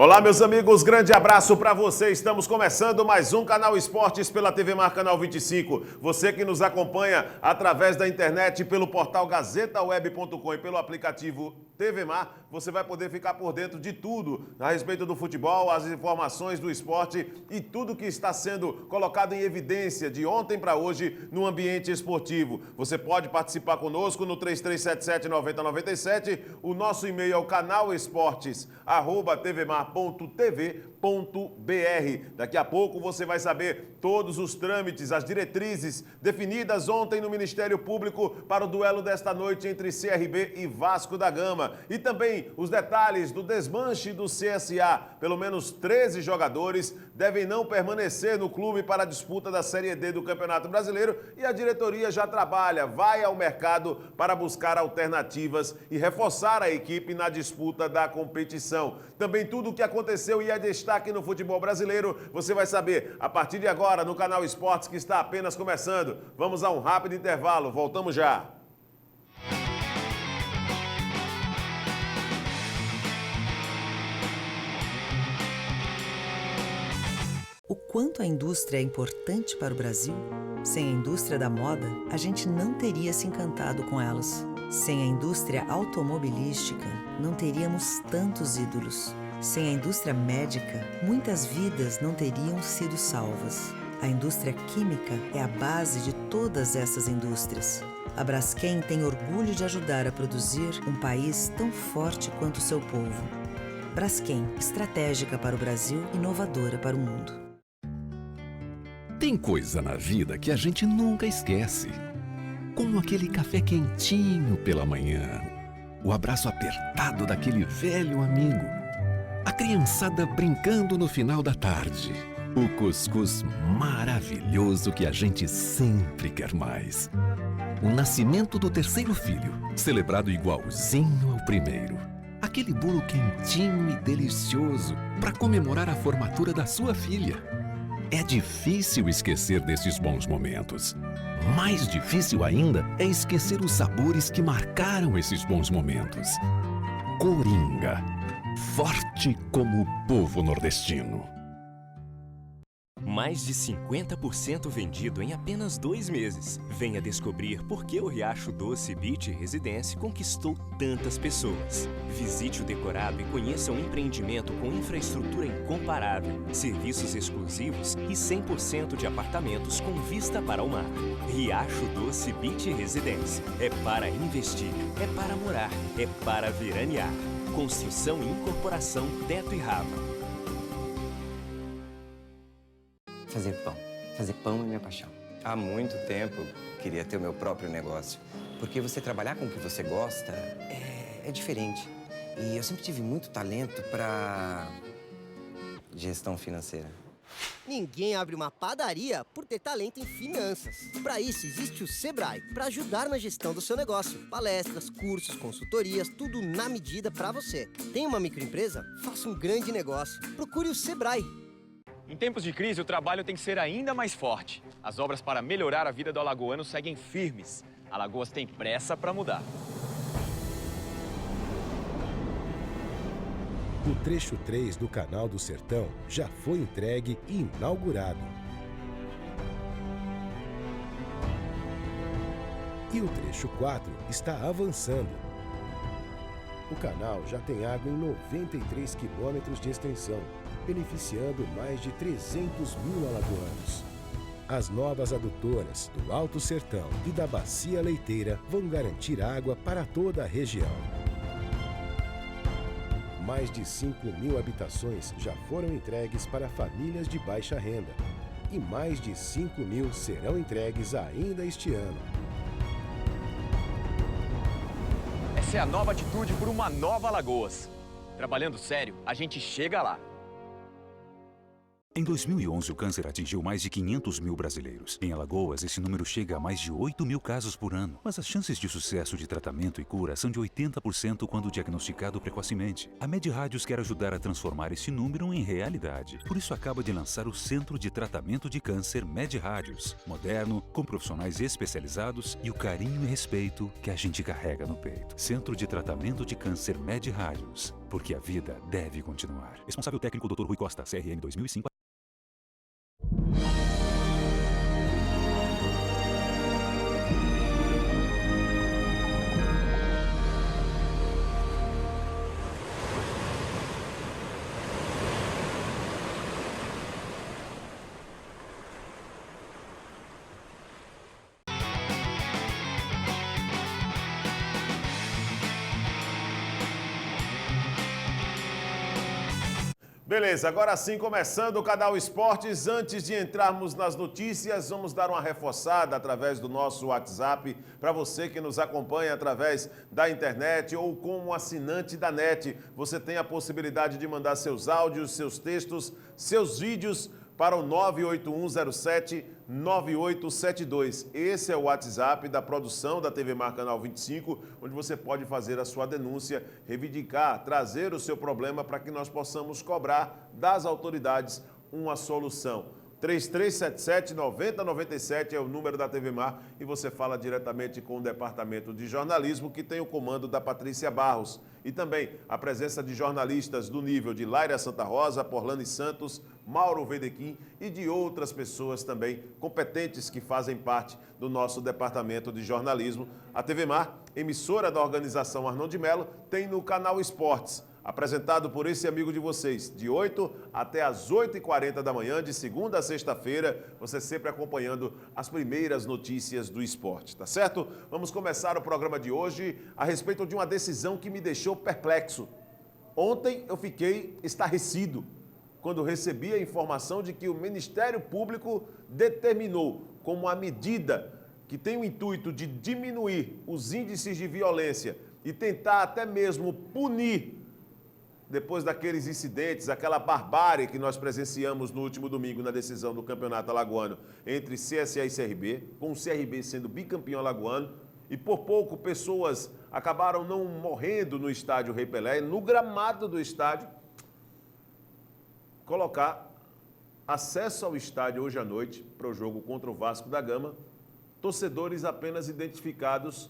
Olá, meus amigos, grande abraço para você. Estamos começando mais um Canal Esportes pela TV Mar Canal 25. Você que nos acompanha através da internet, pelo portal gazetaweb.com e pelo aplicativo TV Mar, você vai poder ficar por dentro de tudo a respeito do futebol, as informações do esporte e tudo que está sendo colocado em evidência de ontem para hoje no ambiente esportivo. Você pode participar conosco no 3377-9097. O nosso e-mail é o canalesportes@tvmar.tv.br. Daqui a pouco você vai saber todos os trâmites, as diretrizes definidas ontem no Ministério Público para o duelo desta noite entre CRB e Vasco da Gama. E também os detalhes do desmanche do CSA. Pelo menos 13 jogadores devem não permanecer no clube para a disputa da Série D do Campeonato Brasileiro e a diretoria já trabalha, vai ao mercado para buscar alternativas e reforçar a equipe na disputa da competição. Também tudo o que aconteceu e é destaque no futebol brasileiro, você vai saber a partir de agora no Canal Esportes, que está apenas começando. Vamos a um rápido intervalo, voltamos já. O quanto a indústria é importante para o Brasil? Sem a indústria da moda, a gente não teria se encantado com elas. Sem a indústria automobilística, não teríamos tantos ídolos. Sem a indústria médica, muitas vidas não teriam sido salvas. A indústria química é a base de todas essas indústrias. A Braskem tem orgulho de ajudar a produzir um país tão forte quanto o seu povo. Braskem, estratégica para o Brasil, inovadora para o mundo. Tem coisa na vida que a gente nunca esquece. Como aquele café quentinho pela manhã, o abraço apertado daquele velho amigo, a criançada brincando no final da tarde, o cuscuz maravilhoso que a gente sempre quer mais. O nascimento do terceiro filho, celebrado igualzinho ao primeiro. Aquele bolo quentinho e delicioso para comemorar a formatura da sua filha. É difícil esquecer desses bons momentos. Mais difícil ainda é esquecer os sabores que marcaram esses bons momentos. Coringa, forte como o povo nordestino. Mais de 50% vendido em apenas 2 meses. Venha descobrir por que o Riacho Doce Beach Residência conquistou tantas pessoas. Visite o decorado e conheça um empreendimento com infraestrutura incomparável, serviços exclusivos e 100% de apartamentos com vista para o mar. Riacho Doce Beach Residência. É para investir, é para morar, é para veranear. Construção e incorporação Teto e Rava. Fazer pão. Fazer pão é minha paixão. Há muito tempo queria ter o meu próprio negócio. Porque você trabalhar com o que você gosta é diferente. E eu sempre tive muito talento para gestão financeira. Ninguém abre uma padaria por ter talento em finanças. Para isso existe o Sebrae, para ajudar na gestão do seu negócio. Palestras, cursos, consultorias, tudo na medida para você. Tem uma microempresa? Faça um grande negócio. Procure o Sebrae. Em tempos de crise, o trabalho tem que ser ainda mais forte. As obras para melhorar a vida do alagoano seguem firmes. Alagoas tem pressa para mudar. O trecho 3 do Canal do Sertão já foi entregue e inaugurado. E o trecho 4 está avançando. O canal já tem água em 93 quilômetros de extensão, beneficiando mais de 300 mil alagoanos. As novas adutoras do Alto Sertão e da Bacia Leiteira vão garantir água para toda a região. Mais de 5 mil habitações já foram entregues para famílias de baixa renda e mais de 5 mil serão entregues ainda este ano. Essa é a nova atitude por uma nova Alagoas. Trabalhando sério, a gente chega lá. Em 2011, o câncer atingiu mais de 500 mil brasileiros. Em Alagoas, esse número chega a mais de 8 mil casos por ano. Mas as chances de sucesso de tratamento e cura são de 80% quando diagnosticado precocemente. A MedRádios quer ajudar a transformar esse número em realidade. Por isso, acaba de lançar o Centro de Tratamento de Câncer MedRádios. Moderno, com profissionais especializados e o carinho e respeito que a gente carrega no peito. Centro de Tratamento de Câncer MedRádios. porque a vida deve continuar. Responsável técnico Dr. Rui Costa, CRM 2005. Beleza, agora sim, começando o Canal Esportes. Antes de entrarmos nas notícias, vamos dar uma reforçada através do nosso WhatsApp para você que nos acompanha através da internet ou como assinante da NET. Você tem a possibilidade de mandar seus áudios, seus textos, seus vídeos para o 98107-9872. Esse é o WhatsApp da produção da TV Mar Canal 25, onde você pode fazer a sua denúncia, reivindicar, trazer o seu problema para que nós possamos cobrar das autoridades uma solução. 3377-9097 é o número da TV Mar e você fala diretamente com o Departamento de Jornalismo, que tem o comando da Patrícia Barros. E também a presença de jornalistas do nível de Laira Santa Rosa, Porlane Santos, Mauro Vedequim e de outras pessoas também competentes que fazem parte do nosso Departamento de Jornalismo. A TV Mar, emissora da organização Arnon de Mello, tem no Canal Esportes, apresentado por esse amigo de vocês, de 8 até as 8h40 da manhã, de segunda a sexta-feira, você sempre acompanhando as primeiras notícias do esporte, tá certo? Vamos começar o programa de hoje a respeito de uma decisão que me deixou perplexo. Ontem eu fiquei estarrecido quando recebi a informação de que o Ministério Público determinou como a medida que tem o intuito de diminuir os índices de violência e tentar até mesmo punir depois daqueles incidentes, aquela barbárie que nós presenciamos no último domingo na decisão do Campeonato Alagoano entre CSA e CRB, com o CRB sendo bicampeão alagoano, e por pouco pessoas acabaram não morrendo no estádio Rei Pelé, no gramado do estádio, colocar acesso ao estádio hoje à noite para o jogo contra o Vasco da Gama, torcedores apenas identificados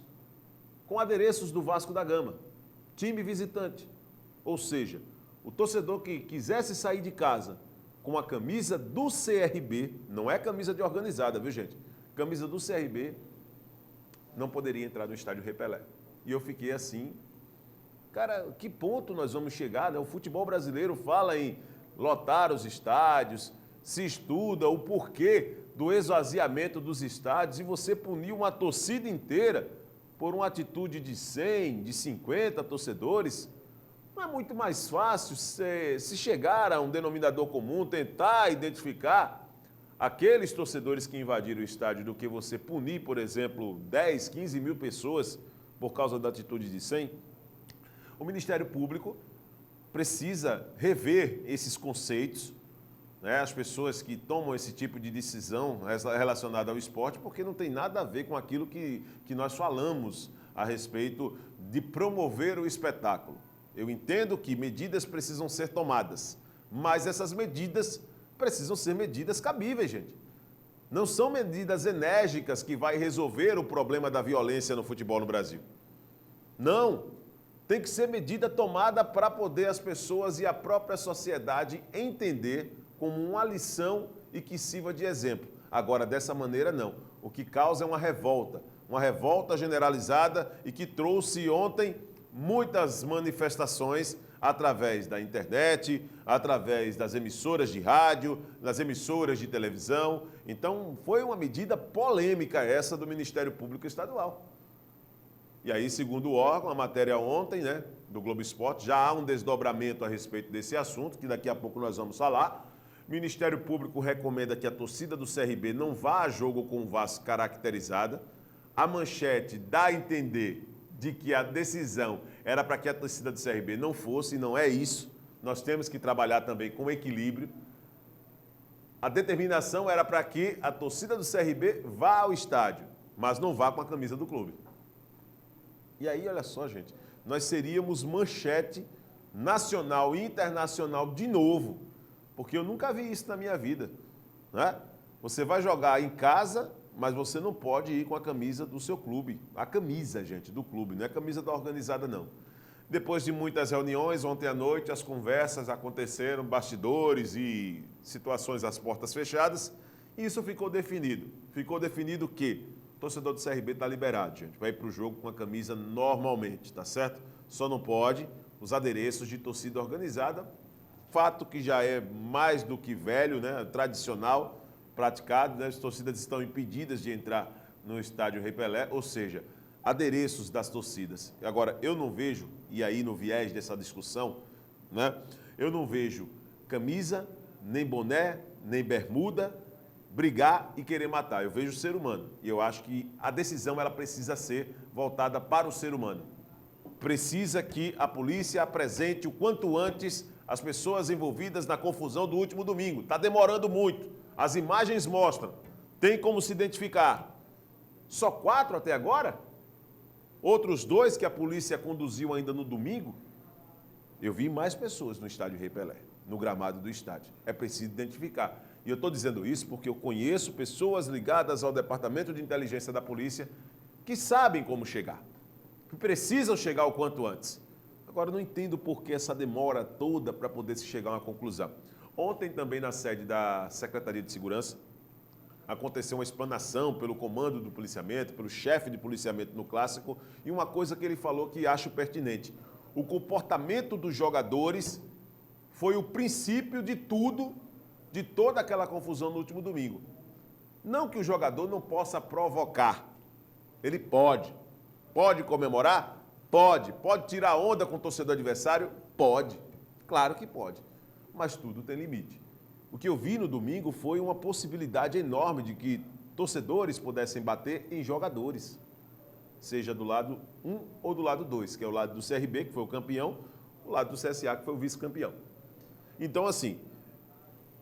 com adereços do Vasco da Gama, time visitante. Ou seja, o torcedor que quisesse sair de casa com a camisa do CRB, não é camisa de organizada, viu gente? Camisa do CRB, não poderia entrar no estádio Rei Pelé. E eu fiquei assim, cara, que ponto nós vamos chegar, né? O futebol brasileiro fala em lotar os estádios, se estuda o porquê do esvaziamento dos estádios e você punir uma torcida inteira por uma atitude de 100, de 50 torcedores. Não é muito mais fácil se chegar a um denominador comum, tentar identificar aqueles torcedores que invadiram o estádio do que você punir, por exemplo, 10, 15 mil pessoas por causa da atitude de 100? O Ministério Público precisa rever esses conceitos, né? As pessoas que tomam esse tipo de decisão relacionada ao esporte, porque não tem nada a ver com aquilo que nós falamos a respeito de promover o espetáculo. Eu entendo que medidas precisam ser tomadas, mas essas medidas precisam ser medidas cabíveis, gente. Não são medidas enérgicas que vai resolver o problema da violência no futebol no Brasil. Não. Tem que ser medida tomada para poder as pessoas e a própria sociedade entender como uma lição e que sirva de exemplo. Agora, dessa maneira, não. O que causa é uma revolta generalizada e que trouxe ontem muitas manifestações através da internet, através das emissoras de rádio, das emissoras de televisão. Então, foi uma medida polêmica essa do Ministério Público Estadual. E aí, segundo o órgão, a matéria ontem, né, do Globo Esporte, já há um desdobramento a respeito desse assunto, que daqui a pouco nós vamos falar. O Ministério Público recomenda que a torcida do CRB não vá a jogo com o Vasco caracterizada. A manchete dá a entender de que a decisão era para que a torcida do CRB não fosse, e não é isso. Nós temos que trabalhar também com equilíbrio. A determinação era para que a torcida do CRB vá ao estádio, mas não vá com a camisa do clube. E aí, olha só, gente, nós seríamos manchete nacional e internacional de novo, porque eu nunca vi isso na minha vida, né? Você vai jogar em casa, mas você não pode ir com a camisa do seu clube. A camisa, gente, do clube, não é a camisa da organizada, não. Depois de muitas reuniões, ontem à noite, as conversas aconteceram, bastidores e situações às portas fechadas, e isso ficou definido. Ficou definido que o torcedor do CRB está liberado, gente. Vai para o jogo com a camisa normalmente, tá certo? Só não pode os adereços de torcida organizada, fato que já é mais do que velho, né? Tradicional, praticado, né? As torcidas estão impedidas de entrar no estádio Rei Pelé, ou seja, adereços das torcidas. Agora, eu não vejo, e aí no viés dessa discussão, né? Eu não vejo camisa, nem boné, nem bermuda, brigar e querer matar. Eu vejo o ser humano. E eu acho que a decisão ela precisa ser voltada para o ser humano. Precisa que a polícia apresente o quanto antes as pessoas envolvidas na confusão do último domingo. Está demorando muito. As imagens mostram. Tem como se identificar. Só 4 até agora? Outros 2 que a polícia conduziu ainda no domingo? Eu vi mais pessoas no estádio Rei Pelé, no gramado do estádio. É preciso identificar. E eu estou dizendo isso porque eu conheço pessoas ligadas ao Departamento de Inteligência da Polícia que sabem como chegar, que precisam chegar o quanto antes. Agora, eu não entendo por que essa demora toda para poder se chegar a uma conclusão. Ontem, também na sede da Secretaria de Segurança, aconteceu uma explanação pelo comando do policiamento, pelo chefe de policiamento no Clássico, e uma coisa que ele falou que acho pertinente. O comportamento dos jogadores foi o princípio de tudo, de toda aquela confusão no último domingo. Não que o jogador não possa provocar. Ele pode. Pode comemorar? Pode. Pode tirar onda com o torcedor adversário? Pode. Claro que pode. Mas tudo tem limite. O que eu vi no domingo foi uma possibilidade enorme de que torcedores pudessem bater em jogadores. Seja do lado 1 ou do lado 2, que é o lado do CRB, que foi o campeão, o lado do CSA, que foi o vice-campeão. Então, assim,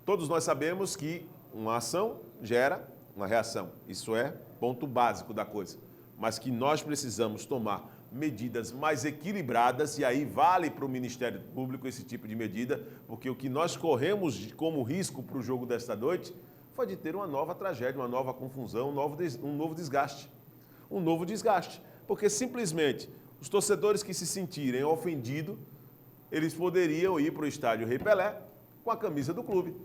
todos nós sabemos que uma ação gera uma reação. Isso é ponto básico da coisa. Mas que nós precisamos tomar medidas mais equilibradas, e aí vale para o Ministério Público esse tipo de medida, porque o que nós corremos como risco para o jogo desta noite foi de ter uma nova tragédia, uma nova confusão, um novo desgaste. Um novo desgaste. Porque simplesmente os torcedores que se sentirem ofendidos, eles poderiam ir para o estádio Rei Pelé com a camisa do clube.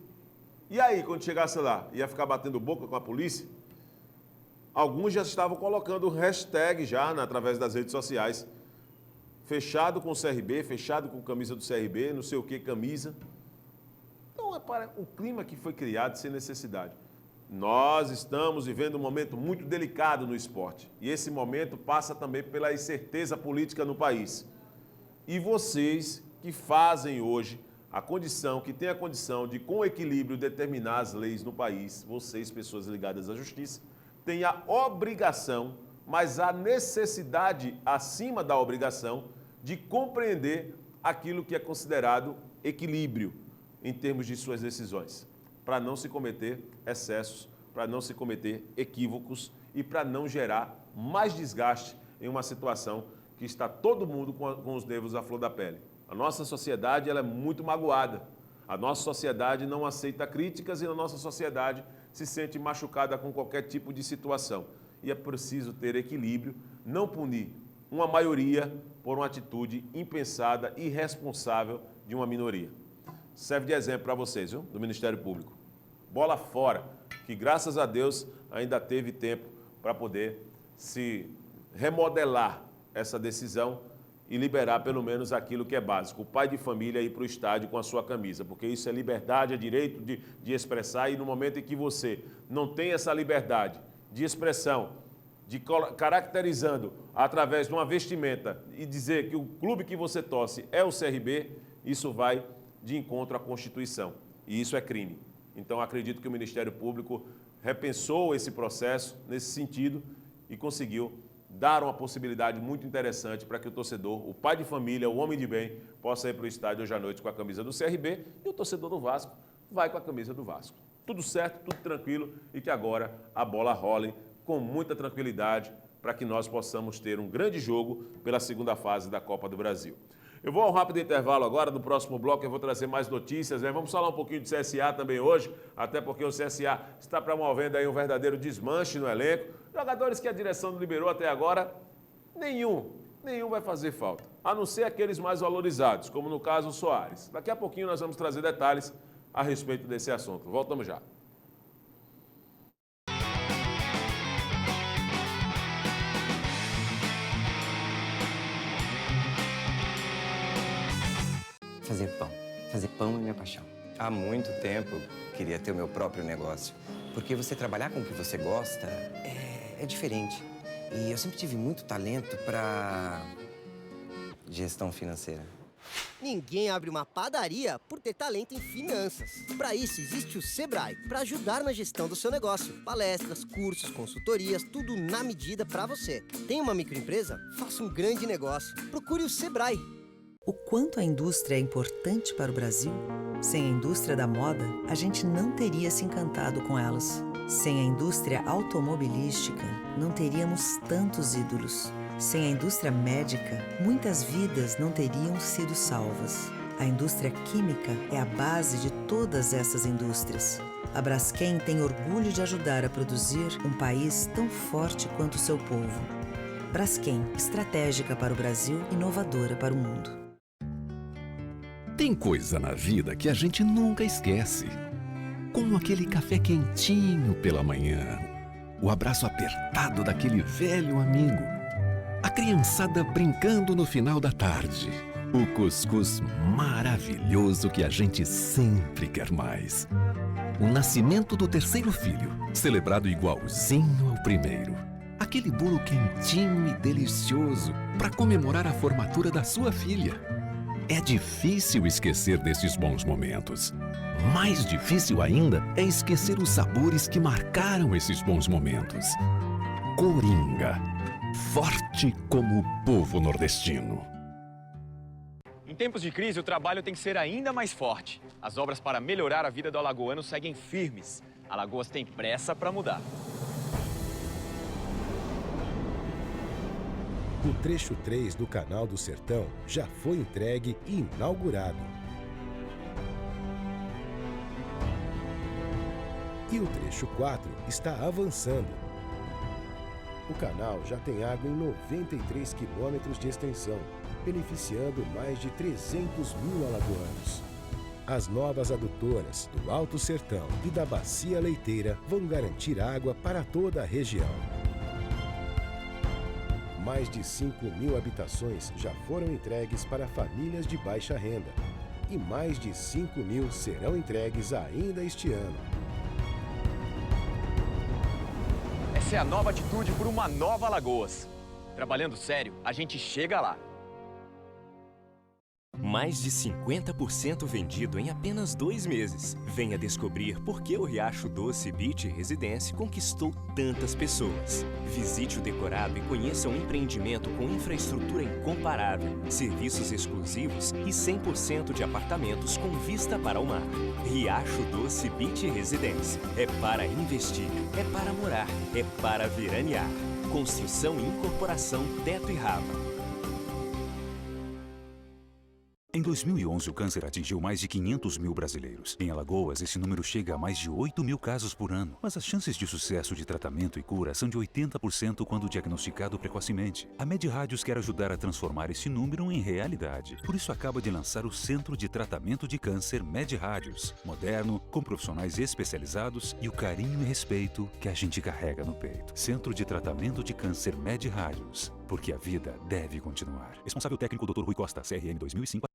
E aí, quando chegasse lá, ia ficar batendo boca com a polícia? Alguns já estavam colocando hashtag já através das redes sociais. Fechado com o CRB, fechado com camisa do CRB, não sei o que, camisa. Então, é para o clima que foi criado sem necessidade. Nós estamos vivendo um momento muito delicado no esporte. E esse momento passa também pela incerteza política no país. E vocês que fazem hoje que têm a condição de, com equilíbrio, determinar as leis no país, vocês, pessoas ligadas à justiça, têm a obrigação, mas a necessidade acima da obrigação, de compreender aquilo que é considerado equilíbrio em termos de suas decisões, para não se cometer excessos, para não se cometer equívocos e para não gerar mais desgaste em uma situação que está todo mundo com os nervos à flor da pele. A nossa sociedade ela é muito magoada. A nossa sociedade não aceita críticas e a nossa sociedade se sente machucada com qualquer tipo de situação. E é preciso ter equilíbrio, não punir uma maioria por uma atitude impensada e irresponsável de uma minoria. Serve de exemplo para vocês, viu? Do Ministério Público. Bola fora, que graças a Deus ainda teve tempo para poder se remodelar essa decisão e liberar pelo menos aquilo que é básico. O pai de família ir para o estádio com a sua camisa, porque isso é liberdade, é direito de expressar, e no momento em que você não tem essa liberdade de expressão, caracterizando através de uma vestimenta e dizer que o clube que você torce é o CRB, isso vai de encontro à Constituição. E isso é crime. Então, acredito que o Ministério Público repensou esse processo nesse sentido e conseguiu dar uma possibilidade muito interessante para que o torcedor, o pai de família, o homem de bem, possa ir para o estádio hoje à noite com a camisa do CRB, e o torcedor do Vasco vai com a camisa do Vasco. Tudo certo, tudo tranquilo, e que agora a bola role com muita tranquilidade para que nós possamos ter um grande jogo pela segunda fase da Copa do Brasil. Eu vou a um rápido intervalo agora, no próximo bloco eu vou trazer mais notícias, né? Vamos falar um pouquinho de CSA também hoje, até porque o CSA está promovendo aí um verdadeiro desmanche no elenco. Jogadores que a direção não liberou até agora, nenhum nenhum vai fazer falta, a não ser aqueles mais valorizados, como no caso o Soares. Daqui a pouquinho nós vamos trazer detalhes a respeito desse assunto. Voltamos já. Fazer pão é minha paixão. Há muito tempo queria ter o meu próprio negócio. Porque você trabalhar com o que você gosta é diferente. E eu sempre tive muito talento para gestão financeira. Ninguém abre uma padaria por ter talento em finanças. Para isso, existe o Sebrae, para ajudar na gestão do seu negócio. Palestras, cursos, consultorias, tudo na medida para você. Tem uma microempresa? Faça um grande negócio. Procure o Sebrae. O quanto a indústria é importante para o Brasil? Sem a indústria da moda, a gente não teria se encantado com elas. Sem a indústria automobilística, não teríamos tantos ídolos. Sem a indústria médica, muitas vidas não teriam sido salvas. A indústria química é a base de todas essas indústrias. A Braskem tem orgulho de ajudar a produzir um país tão forte quanto o seu povo. Braskem, estratégica para o Brasil, inovadora para o mundo. Tem coisa na vida que a gente nunca esquece. Como aquele café quentinho pela manhã, o abraço apertado daquele velho amigo, a criançada brincando no final da tarde, o cuscuz maravilhoso que a gente sempre quer mais. O nascimento do terceiro filho, celebrado igualzinho ao primeiro. Aquele bolo quentinho e delicioso para comemorar a formatura da sua filha. É difícil esquecer desses bons momentos. Mais difícil ainda é esquecer os sabores que marcaram esses bons momentos. Coringa, forte como o povo nordestino. Em tempos de crise, o trabalho tem que ser ainda mais forte. As obras para melhorar a vida do alagoano seguem firmes. Alagoas tem pressa para mudar. O trecho 3 do Canal do Sertão já foi entregue e inaugurado. E o trecho 4 está avançando. O canal já tem água em 93 quilômetros de extensão, beneficiando mais de 300 mil alagoanos. As novas adutoras do Alto Sertão e da Bacia Leiteira vão garantir água para toda a região. Mais de 5 mil habitações já foram entregues para famílias de baixa renda. E mais de 5 mil serão entregues ainda este ano. Essa é a nova atitude por uma nova Alagoas. Trabalhando sério, a gente chega lá. Mais de 50% vendido em apenas 2 meses. Venha descobrir por que o Riacho Doce Beach Residência conquistou tantas pessoas. Visite o decorado e conheça um empreendimento com infraestrutura incomparável, serviços exclusivos e 100% de apartamentos com vista para o mar. Riacho Doce Beach Residência. É para investir, é para morar, é para veranear. Construção e incorporação Teto e Rava. Em 2011, o câncer atingiu mais de 500 mil brasileiros. Em Alagoas, esse número chega a mais de 8 mil casos por ano. Mas as chances de sucesso de tratamento e cura são de 80% quando diagnosticado precocemente. A MedRádios quer ajudar a transformar esse número em realidade. Por isso, acaba de lançar o Centro de Tratamento de Câncer MedRádios. Moderno, com profissionais especializados e o carinho e respeito que a gente carrega no peito. Centro de Tratamento de Câncer MedRádios. Porque a vida deve continuar. Responsável técnico Dr. Rui Costa, CRN 2005.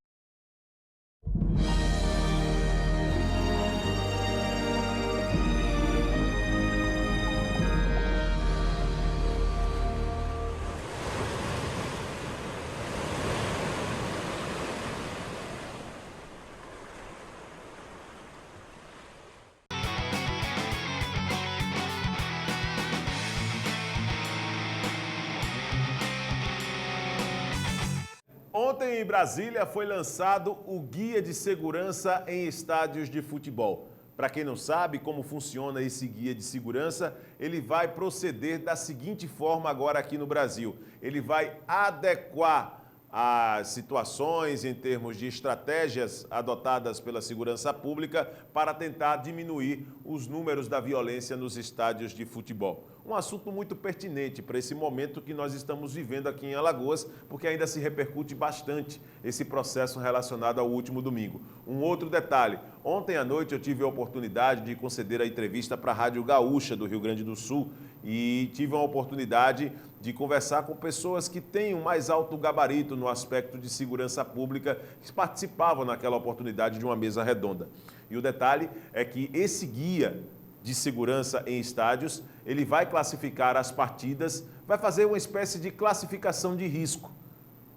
Ontem em Brasília foi lançado o Guia de Segurança em Estádios de Futebol. Para quem não sabe como funciona esse guia de segurança, ele vai proceder da seguinte forma agora aqui no Brasil. Ele vai adequar as situações em termos de estratégias adotadas pela segurança pública para tentar diminuir os números da violência nos estádios de futebol. Um assunto muito pertinente para esse momento que nós estamos vivendo aqui em Alagoas, porque ainda se repercute bastante esse processo relacionado ao último domingo. Um outro detalhe, ontem à noite eu tive a oportunidade de conceder a entrevista para a Rádio Gaúcha do Rio Grande do Sul e tive a oportunidade de conversar com pessoas que têm um mais alto gabarito no aspecto de segurança pública, que participavam naquela oportunidade de uma mesa redonda. E o detalhe é que esse guia de segurança em estádios, ele vai classificar as partidas, vai fazer uma espécie de classificação de risco.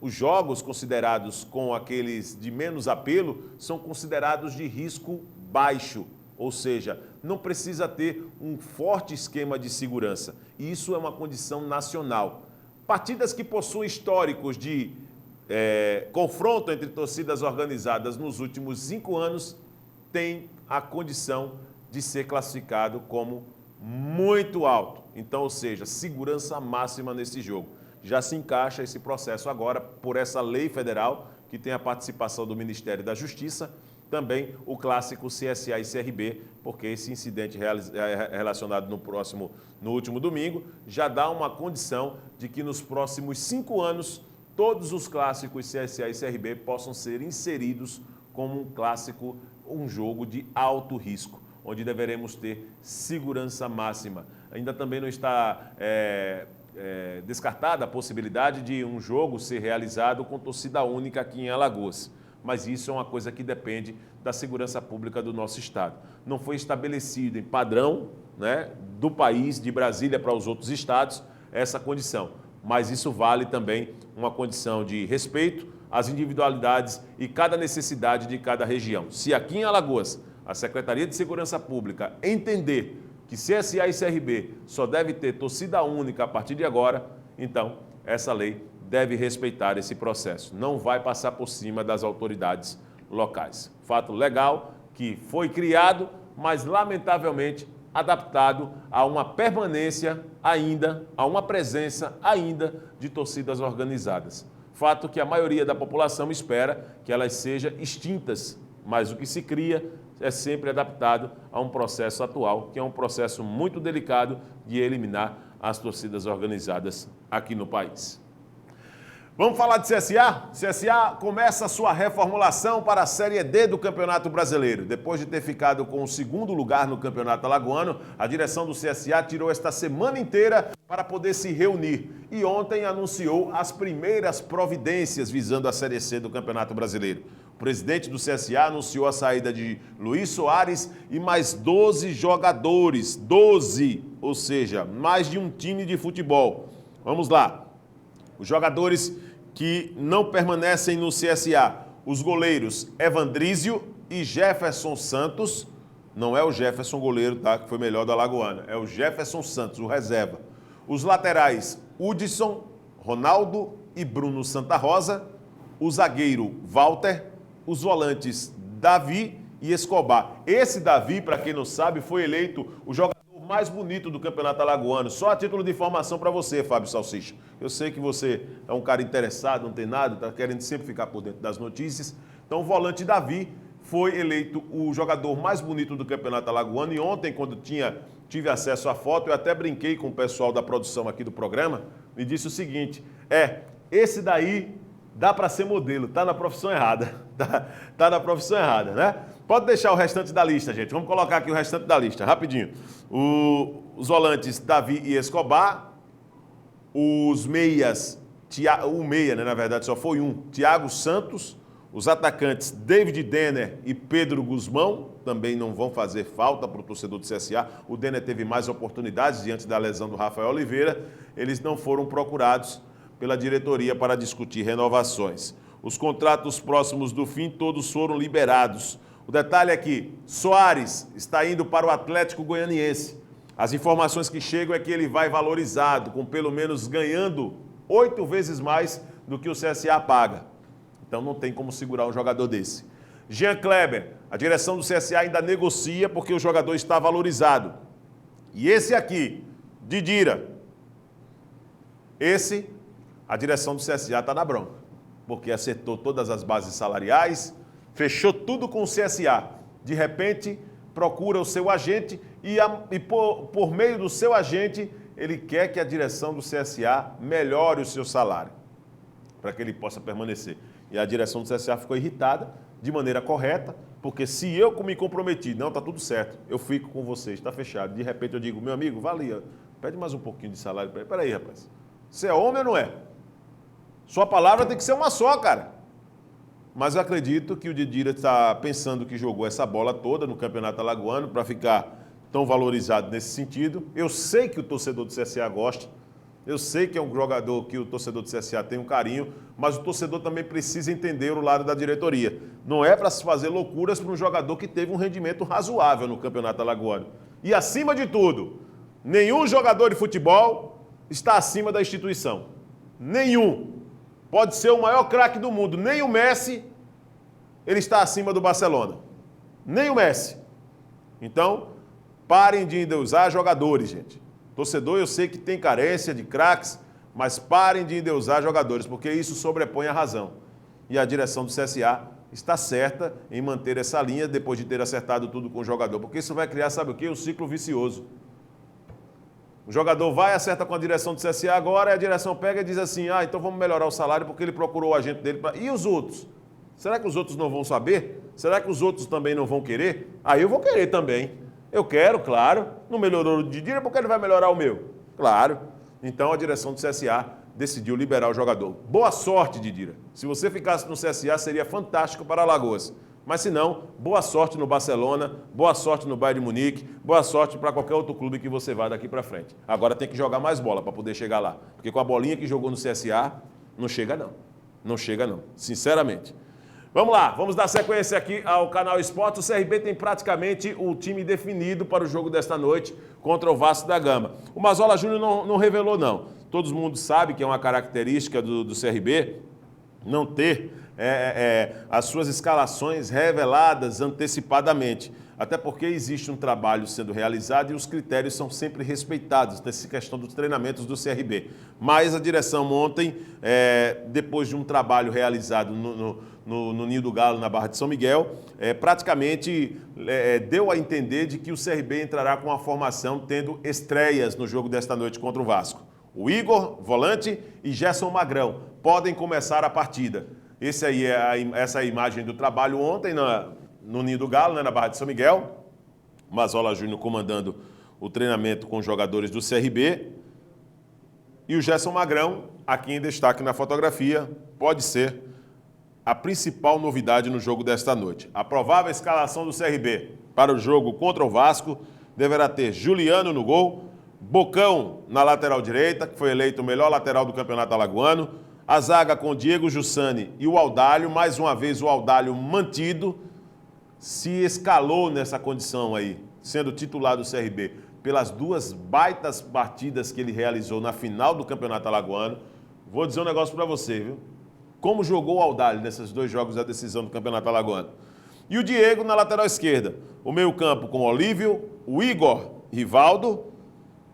Os jogos considerados com aqueles de menos apelo são considerados de risco baixo, ou seja, não precisa ter um forte esquema de segurança. E isso é uma condição nacional. Partidas que possuem históricos de confronto entre torcidas organizadas nos últimos 5 anos têm a condição de ser classificado como muito alto. Então, ou seja, segurança máxima nesse jogo. Já se encaixa esse processo agora por essa lei federal que tem a participação do Ministério da Justiça, também o clássico CSA e CRB, porque esse incidente relacionado no último domingo já dá uma condição de que nos próximos 5 anos todos os clássicos CSA e CRB possam ser inseridos como um clássico, um jogo de alto risco, onde deveremos ter segurança máxima. Ainda também não está descartada a possibilidade de um jogo ser realizado com torcida única aqui em Alagoas. Mas isso é uma coisa que depende da segurança pública do nosso estado. Não foi estabelecido em padrão, né, do país, de Brasília para os outros estados, essa condição. Mas isso vale também uma condição de respeito às individualidades e cada necessidade de cada região. Se aqui em Alagoas a Secretaria de Segurança Pública entender que CSA e CRB só deve ter torcida única a partir de agora, então essa lei deve respeitar esse processo. Não vai passar por cima das autoridades locais. Fato legal que foi criado, mas lamentavelmente adaptado a uma permanência ainda, a uma presença ainda de torcidas organizadas. Fato que a maioria da população espera que elas sejam extintas, mas o que se cria é sempre adaptado a um processo atual, que é um processo muito delicado de eliminar as torcidas organizadas aqui no país. Vamos falar de CSA? CSA começa a sua reformulação para a Série D do Campeonato Brasileiro. Depois de ter ficado com o 2º lugar no Campeonato Alagoano, a direção do CSA tirou esta semana inteira para poder se reunir. E ontem anunciou as primeiras providências visando a Série C do Campeonato Brasileiro. O presidente do CSA anunciou a saída de Luiz Soares e mais 12 jogadores. 12, ou seja, mais de um time de futebol. Vamos lá. Os jogadores que não permanecem no CSA, os goleiros Evandrísio e Jefferson Santos, não é o Jefferson goleiro, tá, que foi melhor do Alagoana, é o Jefferson Santos, o reserva. Os laterais Hudson, Ronaldo e Bruno Santa Rosa, o zagueiro Walter, os volantes Davi e Escobar. Esse Davi, para quem não sabe, foi eleito o jogador mais bonito do Campeonato Alagoano. Só a título de informação para você, Fábio Salsicha. Eu sei que você é um cara interessado, não tem nada, está querendo sempre ficar por dentro das notícias. Então, o volante Davi foi eleito o jogador mais bonito do Campeonato Alagoano. E ontem, quando tive acesso à foto, eu até brinquei com o pessoal da produção aqui do programa e disse o seguinte, esse daí dá para ser modelo, tá na profissão errada. Tá na profissão errada, né? Pode deixar o restante da lista, gente. Vamos colocar aqui o restante da lista, rapidinho. Os volantes Davi e Escobar, os meias, o meia, né, na verdade, só foi um, Thiago Santos, os atacantes David Denner e Pedro Guzmão, também não vão fazer falta para o torcedor do CSA. O Denner teve mais oportunidades diante da lesão do Rafael Oliveira. Eles não foram procurados pela diretoria para discutir renovações. Os contratos próximos do fim todos foram liberados. O detalhe é que Soares está indo para o Atlético Goianiense. As informações que chegam é que ele vai valorizado, com pelo menos ganhando 8 vezes mais do que o CSA paga. Então não tem como segurar um jogador desse. Jean Kleber, a direção do CSA ainda negocia porque o jogador está valorizado. E esse aqui, Didira, esse, a direção do CSA está na bronca. porque acertou todas as bases salariais, fechou tudo com o CSA. De repente, procura o seu agente e por meio do seu agente, ele quer que a direção do CSA melhore o seu salário, para que ele possa permanecer. E a direção do CSA ficou irritada, de maneira correta, porque se eu me comprometi, não, está tudo certo, eu fico com vocês, está fechado. De repente eu digo, meu amigo, valia, pede mais um pouquinho de salário para ele. Peraí, rapaz, você é homem ou não é? Sua palavra tem que ser uma só, cara. Mas eu acredito que o Didira está pensando que jogou essa bola toda no Campeonato Alagoano para ficar tão valorizado nesse sentido. Eu sei que o torcedor do CSA gosta, eu sei que é um jogador que o torcedor do CSA tem um carinho, mas o torcedor também precisa entender o lado da diretoria. Não é para se fazer loucuras para um jogador que teve um rendimento razoável no Campeonato Alagoano. E acima de tudo, nenhum jogador de futebol está acima da instituição. Nenhum. Pode ser o maior craque do mundo, nem o Messi, ele está acima do Barcelona. Nem o Messi. Então, parem de endeusar jogadores, gente. Torcedor, eu sei que tem carência de craques, mas parem de endeusar jogadores, porque isso sobrepõe a razão. E a direção do CSA está certa em manter essa linha depois de ter acertado tudo com o jogador, porque isso vai criar, sabe o quê? Um ciclo vicioso. O jogador vai, acerta com a direção do CSA agora, e a direção pega e diz assim, então vamos melhorar o salário porque ele procurou o agente dele. E os outros? Será que os outros não vão saber? Será que os outros também não vão querer? Aí eu vou querer também. Eu quero, claro. Não melhorou o Didira, porque ele vai melhorar o meu? Claro. Então a direção do CSA decidiu liberar o jogador. Boa sorte, Didira. Se você ficasse no CSA, seria fantástico para Alagoas. Mas se não, boa sorte no Barcelona, boa sorte no Bayern de Munique, boa sorte para qualquer outro clube que você vá daqui para frente. Agora tem que jogar mais bola para poder chegar lá. Porque com a bolinha que jogou no CSA, não chega não. Não chega não, sinceramente. Vamos lá, vamos dar sequência aqui ao Canal Esporte. O CRB tem praticamente o time definido para o jogo desta noite contra o Vasco da Gama. O Mazola Júnior não revelou não. Todo mundo sabe que é uma característica do CRB não ter as suas escalações reveladas antecipadamente. Até porque existe um trabalho sendo realizado e os critérios são sempre respeitados nessa questão dos treinamentos do CRB. Mas a direção ontem, depois de um trabalho realizado no Ninho do Galo, na Barra de São Miguel, praticamente deu a entender de que o CRB entrará com a formação tendo estreias no jogo desta noite contra o Vasco. O Igor, volante, e Gerson Magrão podem começar a partida. Essa é a imagem do trabalho ontem no Ninho do Galo, na Barra de São Miguel. Mazola Júnior comandando o treinamento com os jogadores do CRB. E o Gerson Magrão, aqui em destaque na fotografia, pode ser a principal novidade no jogo desta noite. A provável escalação do CRB para o jogo contra o Vasco deverá ter Juliano no gol, Bocão na lateral direita, que foi eleito o melhor lateral do Campeonato Alagoano, a zaga com Diego Jussani e o Audálio, mais uma vez o Audálio mantido, se escalou nessa condição aí, sendo titular do CRB, pelas duas baitas partidas que ele realizou na final do Campeonato Alagoano. Vou dizer um negócio para você, viu? Como jogou o Audálio nesses dois jogos da decisão do Campeonato Alagoano. E o Diego na lateral esquerda. O meio-campo com Olívio, o Igor, Rivaldo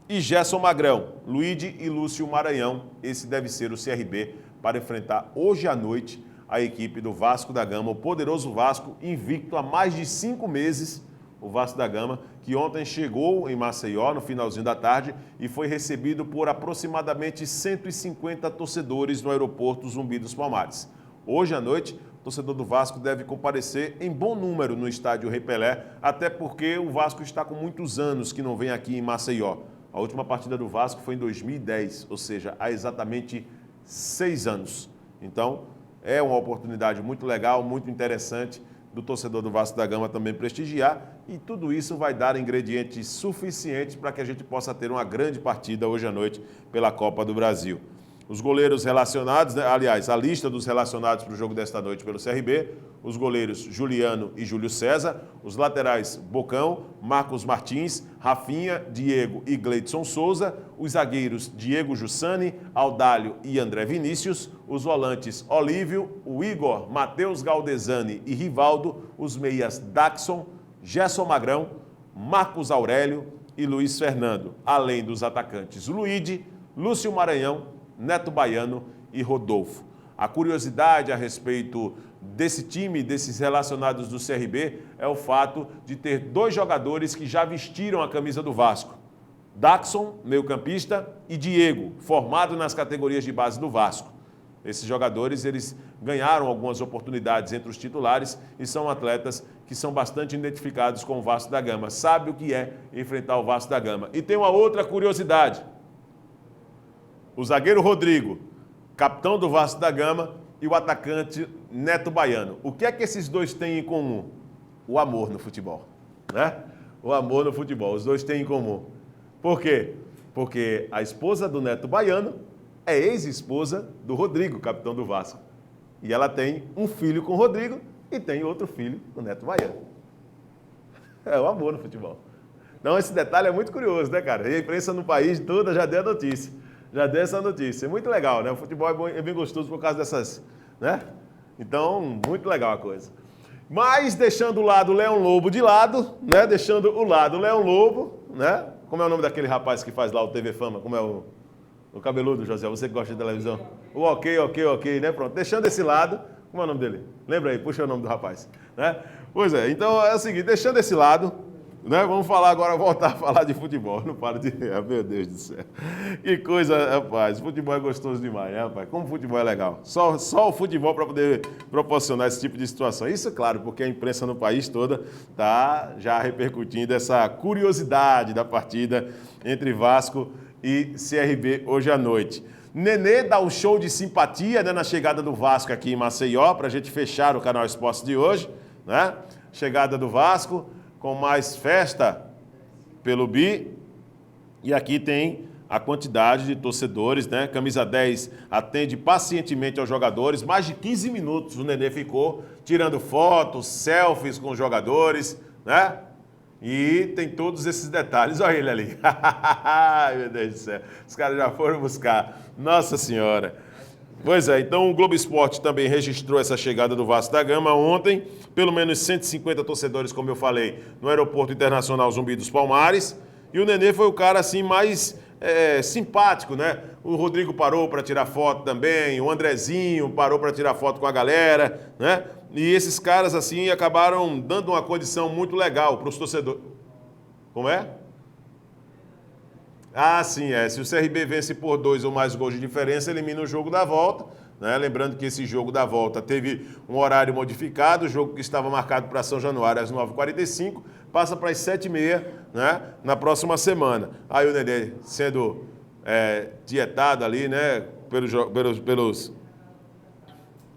e Gerson Magrão, Luide e Lúcio Maranhão. Esse deve ser o CRB para enfrentar hoje à noite a equipe do Vasco da Gama, o poderoso Vasco, invicto há mais de 5 meses, o Vasco da Gama, que ontem chegou em Maceió no finalzinho da tarde e foi recebido por aproximadamente 150 torcedores no aeroporto Zumbi dos Palmares. Hoje à noite, o torcedor do Vasco deve comparecer em bom número no estádio Rei Pelé, até porque o Vasco está com muitos anos que não vem aqui em Maceió. A última partida do Vasco foi em 2010, ou seja, há exatamente 6 anos. Então, é uma oportunidade muito legal, muito interessante do torcedor do Vasco da Gama também prestigiar, e tudo isso vai dar ingredientes suficientes para que a gente possa ter uma grande partida hoje à noite pela Copa do Brasil. Os goleiros relacionados, aliás, a lista dos relacionados para o jogo desta noite pelo CRB, os goleiros Juliano e Júlio César, os laterais Bocão, Marcos Martins, Rafinha, Diego e Gleidson Souza, os zagueiros Diego Jussani, Audálio e André Vinícius, os volantes Olívio, o Igor, Matheus Galdesani e Rivaldo, os meias Daxon, Gerson Magrão, Marcos Aurélio e Luiz Fernando, além dos atacantes Luide, Lúcio Maranhão, Neto Baiano e Rodolfo. A curiosidade a respeito desse time, desses relacionados do CRB, é o fato de ter 2 jogadores que já vestiram a camisa do Vasco. Daxon, meio-campista, e Diego, formado nas categorias de base do Vasco. Esses jogadores, eles ganharam algumas oportunidades entre os titulares e são atletas que são bastante identificados com o Vasco da Gama. Sabe o que é enfrentar o Vasco da Gama. E tem uma outra curiosidade. O zagueiro Rodrigo, capitão do Vasco da Gama, e o atacante Neto Baiano. O que é que esses dois têm em comum? O amor no futebol, né? O amor no futebol, os dois têm em comum. Por quê? Porque a esposa do Neto Baiano é ex-esposa do Rodrigo, capitão do Vasco. E ela tem um filho com o Rodrigo e tem outro filho com o Neto Baiano. É o amor no futebol. Então esse detalhe é muito curioso, né, cara? E a imprensa no país toda já deu a notícia. Já deu essa notícia. É muito legal, né? O futebol é bem gostoso por causa dessas, né? Então, muito legal a coisa. Mas deixando o lado Leão Lobo de lado, né? Deixando o lado Leão Lobo, né? Como é o nome daquele rapaz que faz lá o TV Fama? Como é o cabeludo, José? Você que gosta de televisão? O ok, né? Pronto. Deixando esse lado, como é o nome dele? Lembra aí, puxa o nome do rapaz, né? Pois é, então é o seguinte, deixando esse lado, né? Vamos falar agora, voltar a falar de futebol. Não paro de... Meu Deus do céu. Que coisa, rapaz. Futebol é gostoso demais, né, rapaz? Como futebol é legal. Só o futebol para poder proporcionar esse tipo de situação. Isso, é claro, porque a imprensa no país toda está já repercutindo essa curiosidade da partida entre Vasco e CRB hoje à noite. Nenê dá um show de simpatia, né, na chegada do Vasco aqui em Maceió, para a gente fechar o Canal Esportes de hoje, né? Chegada do Vasco, com mais festa pelo Bi. E aqui tem a quantidade de torcedores, né? Camisa 10 atende pacientemente aos jogadores. Mais de 15 minutos o Nenê ficou tirando fotos, selfies com os jogadores, né? E tem todos esses detalhes. Olha ele ali. Ai, meu Deus do céu. Os caras já foram buscar. Nossa Senhora. Pois é, então o Globo Esporte também registrou essa chegada do Vasco da Gama ontem. Pelo menos 150 torcedores, como eu falei, no Aeroporto Internacional Zumbi dos Palmares. E o Nenê foi o cara assim mais simpático, né? O Rodrigo parou para tirar foto também, o Andrezinho parou para tirar foto com a galera, né? E esses caras assim acabaram dando uma condição muito legal para os torcedores. Como é? Ah, sim, se o CRB vence por 2 ou mais gols de diferença, elimina o jogo da volta, né? Lembrando que esse jogo da volta teve um horário modificado, o jogo que estava marcado para São Januário às 9h45, passa para as 7h30, né? Na próxima semana. Aí o Nenê sendo dietado ali, né? Pelos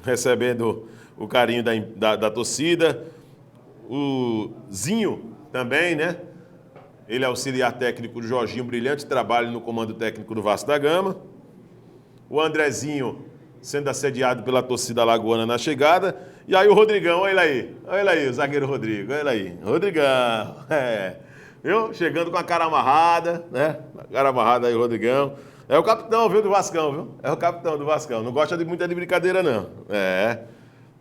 recebendo o carinho da torcida. O Zinho também, né? Ele é auxiliar técnico do Jorginho, brilhante trabalho no comando técnico do Vasco da Gama. O Andrezinho sendo assediado pela torcida alagoana na chegada. E aí o Rodrigão, olha ele aí, o zagueiro Rodrigo, olha aí. Rodrigão, viu? Chegando com a cara amarrada, né? A cara amarrada aí o Rodrigão. É o capitão, viu, do Vascão, viu? É o capitão do Vascão. Não gosta de muita de brincadeira, não.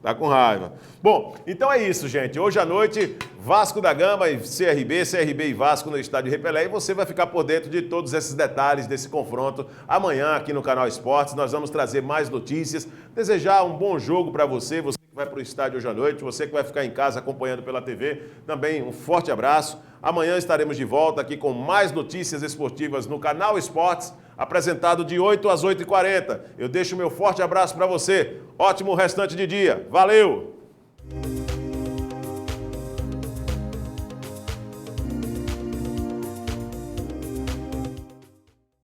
Tá com raiva. Bom, então é isso, gente. Hoje à noite, Vasco da Gama e CRB e Vasco no estádio Repelé. E você vai ficar por dentro de todos esses detalhes desse confronto. Amanhã, aqui no Canal Esportes, nós vamos trazer mais notícias. Desejar um bom jogo para você. Você que vai para o estádio hoje à noite. Você que vai ficar em casa acompanhando pela TV. Também um forte abraço. Amanhã estaremos de volta aqui com mais notícias esportivas no Canal Esportes, apresentado de 8 às 8h40. Eu deixo meu forte abraço para você. Ótimo restante de dia. Valeu!